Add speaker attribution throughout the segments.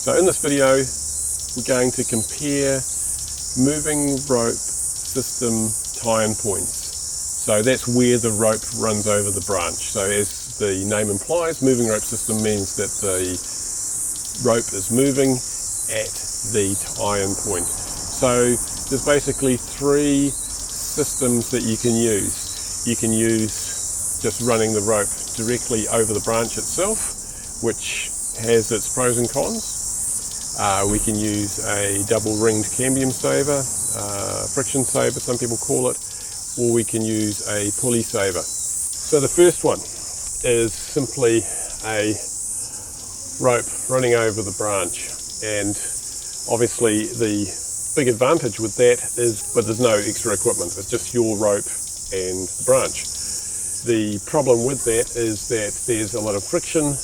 Speaker 1: So in this video we're going to compare moving rope system tie-in points. So that's where the rope runs over the branch. So as the name implies, moving rope system means that the rope is moving at the tie-in point. So there's basically three systems that you can use. You can use just running the rope directly over the branch itself, which has its pros and cons. We can use a double ringed cambium saver, friction saver some people call it, or we can use a pulley saver. So the first one is simply a rope running over the branch, and obviously the big advantage with that is but there's no extra equipment, it's just your rope and the branch. The problem with that is that there's a lot of friction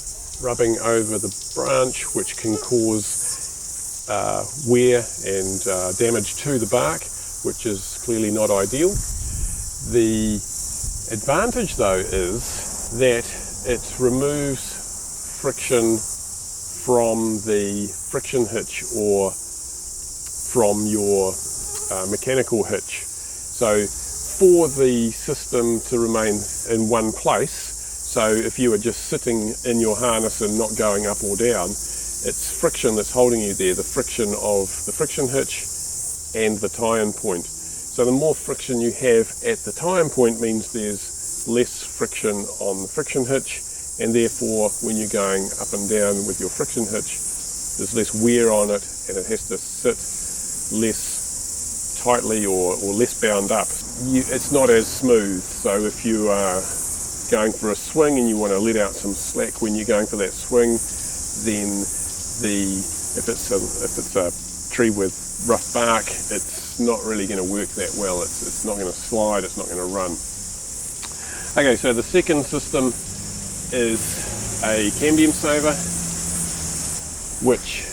Speaker 1: rubbing over the branch, which can cause wear and damage to the bark, which is clearly not ideal. The advantage though is that it removes friction from the friction hitch or from your mechanical hitch. So for the system to remain in one place, so if you were just sitting in your harness and not going up or down, it's friction that's holding you there, the friction of the friction hitch and the tie-in point. So the more friction you have at the tie-in point means there's less friction on the friction hitch, and therefore when you're going up and down with your friction hitch, there's less wear on it and it has to sit less tightly or less bound up. It's not as smooth, so if you are going for a swing and you want to let out some slack when you're going for that swing, then if it's a tree with rough bark, it's not really going to work that well. It's not going to slide, it's not going to run. Okay, so the second system is a cambium saver, which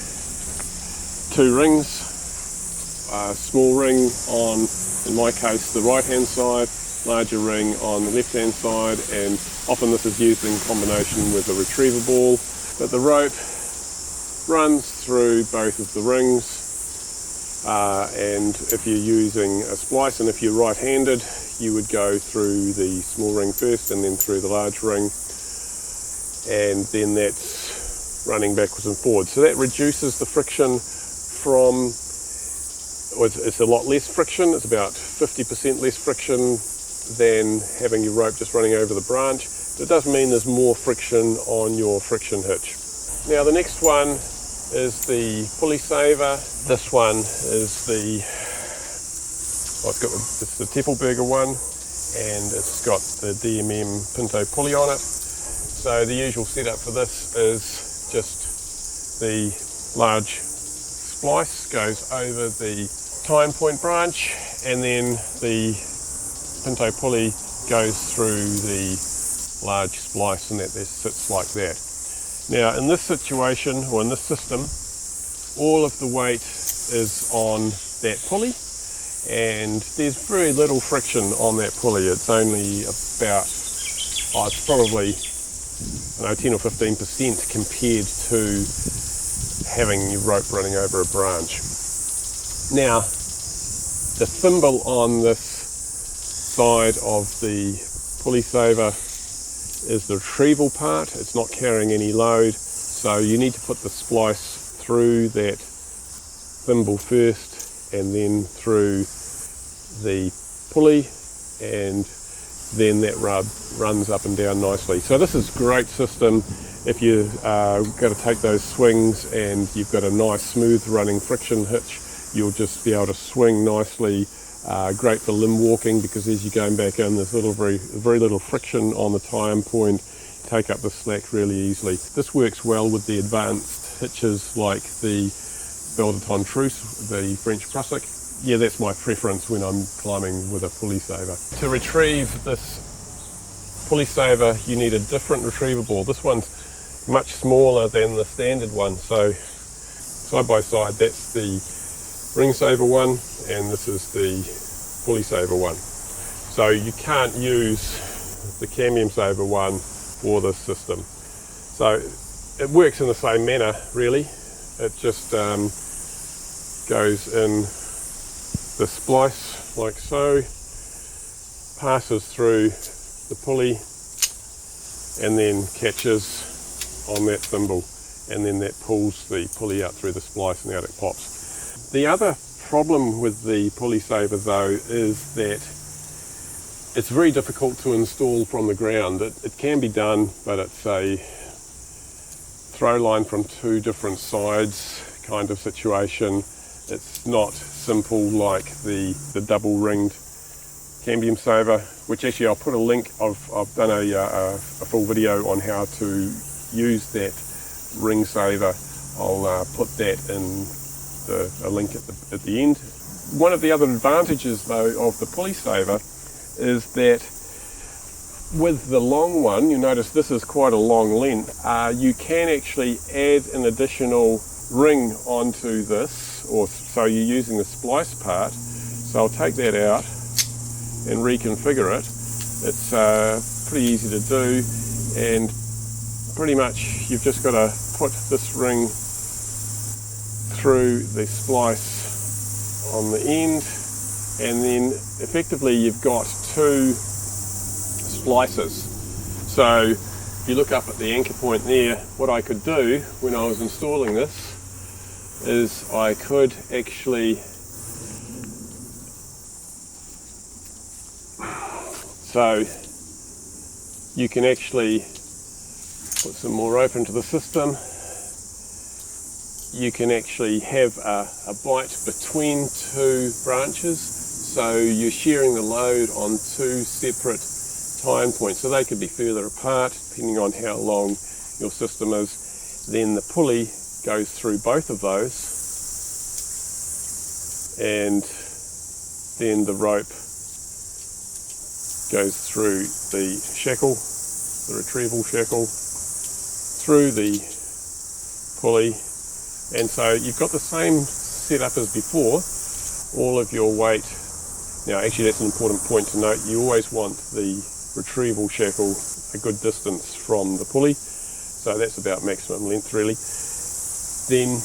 Speaker 1: two rings, a small ring on, in my case, the right hand side, larger ring on the left hand side, and often this is used in combination with a retriever ball. But the rope runs through both of the rings, and if you're using a splice, and if you're right-handed, you would go through the small ring first and then through the large ring, and then that's running backwards and forwards. So that reduces the friction from, it's a lot less friction, it's about 50% less friction than having your rope just running over the branch. But it does mean there's more friction on your friction hitch. Now the next one is the pulley saver. This one is it's the Teppelberger one, and it's got the DMM Pinto pulley on it. So the usual setup for this is just the large splice goes over the tie-in point branch, and then the Pinto pulley goes through the large splice, and that sits like that. Now in this situation, or in this system, all of the weight is on that pulley, and there's very little friction on that pulley. It's only about, it's probably 10 or 15% compared to having your rope running over a branch. Now the thimble on this side of the pulley saver is the retrieval part. It's not carrying any load, so you need to put the splice through that thimble first and then through the pulley, and then that rub runs up and down nicely. So this is a great system if you're going to take those swings and you've got a nice smooth running friction hitch. You'll just be able to swing nicely. Great for limb walking, because as you're going back in, there's very little friction on the tie-in point. Take up the slack really easily. This works well with the advanced hitches like the Belle de Tentrousse, the French Prusik. Yeah, that's my preference when I'm climbing with a pulley saver. To retrieve this pulley saver, you need a different retriever ball. This one's much smaller than the standard one. So side by side, that's the ring saver one, and this is the pulley saver one. So you can't use the cambium saver one for this system. So it works in the same manner really, It just goes in the splice like so, passes through the pulley, and then catches on that thimble, and then that pulls the pulley out through the splice and out it pops. The other problem with the pulley saver though is that it's very difficult to install from the ground. It can be done, but it's a throw line from two different sides kind of situation. It's not simple like the double ringed cambium saver, which actually I'll put a link. I've done a full video on how to use that ring saver. I'll put that in a link at the end. One of the other advantages though of the pulley saver is that with the long one, you notice this is quite a long length, you can actually add an additional ring onto this, or so you're using the splice part. So I'll take that out and reconfigure it. It's pretty easy to do, and pretty much you've just got to put this ring through the splice on the end, and then effectively you've got two splices. So if you look up at the anchor point there, what I could do when I was installing this is I could actually, so you can actually put some more rope into the system. You can actually have a bite between two branches, so you're sharing the load on two separate tying points, so they could be further apart depending on how long your system is. Then the pulley goes through both of those, and then the rope goes through the shackle, the retrieval shackle, through the pulley, and so you've got the same setup as before. All of your weight, now actually that's an important point to note, you always want the retrieval shackle a good distance from the pulley, so that's about maximum length really. Then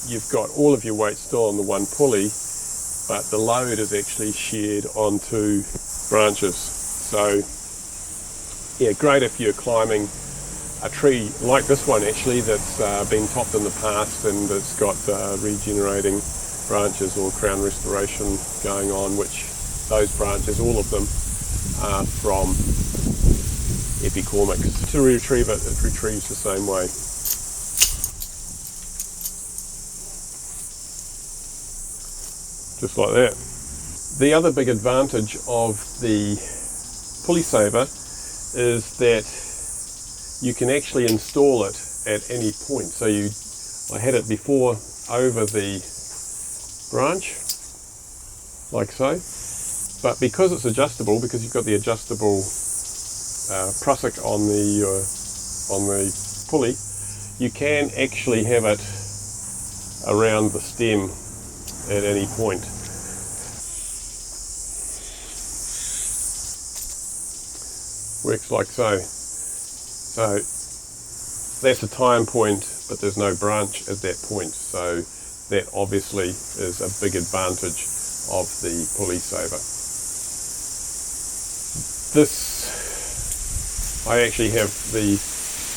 Speaker 1: you've got all of your weight still on the one pulley, but the load is actually shared on two branches. So yeah, great if you're climbing a tree like this one actually that's been topped in the past and it's got regenerating branches or crown restoration going on, which those branches, all of them, are from Epicormix. To retrieve it, it retrieves the same way. Just like that. The other big advantage of the pulley saver is that you can actually install it at any point. So I had it before over the branch, like so, but because it's adjustable, because you've got the adjustable prusik on the pulley, you can actually have it around the stem at any point. Works like so. So that's a tying point, but there's no branch at that point, so that obviously is a big advantage of the pulley saver. I actually have the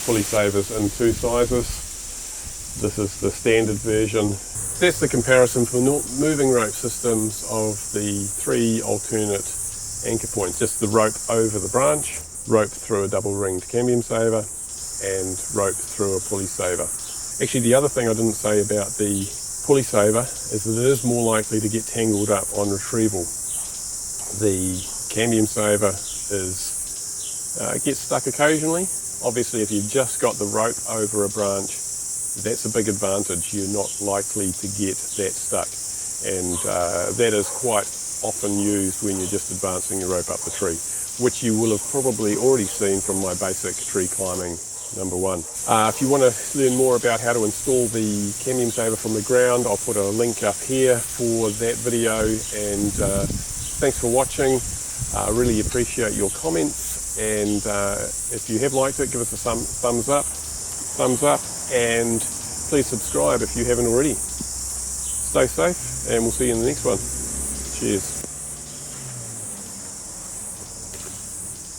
Speaker 1: pulley savers in two sizes. This is the standard version. That's the comparison for moving rope systems of the three alternate anchor points. Just the rope over the branch, rope through a double ringed cambium saver, and rope through a pulley saver. Actually, the other thing I didn't say about the pulley saver is that it is more likely to get tangled up on retrieval. The cambium saver gets stuck occasionally. Obviously, if you've just got the rope over a branch, that's a big advantage. You're not likely to get that stuck, and that is quite often used when you're just advancing your rope up the tree, which you will have probably already seen from my basic tree climbing number 1. If you want to learn more about how to install the cambium saver from the ground, I'll put a link up here for that video, and thanks for watching. I really appreciate your comments, and if you have liked it, give us a thumbs up, and please subscribe if you haven't already. Stay safe, and we'll see you in the next one. Cheers.